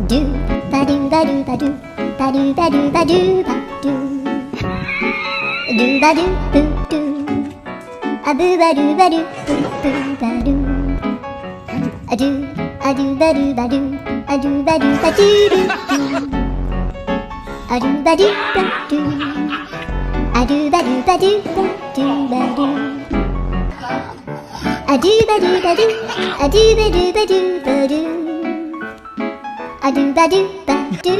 ドゥバドゥバドゥバドゥバドゥバドゥバドゥバドゥドゥバドゥブドゥアブバドゥバドゥブブバドゥアドゥアドゥバドゥバドゥアドゥバドゥバドゥルドゥアドゥバドゥバドゥアドゥバドゥバドゥバドゥバドゥアドゥバドゥバドゥアドゥバドゥバドゥバドゥアドゥバドゥバドゥ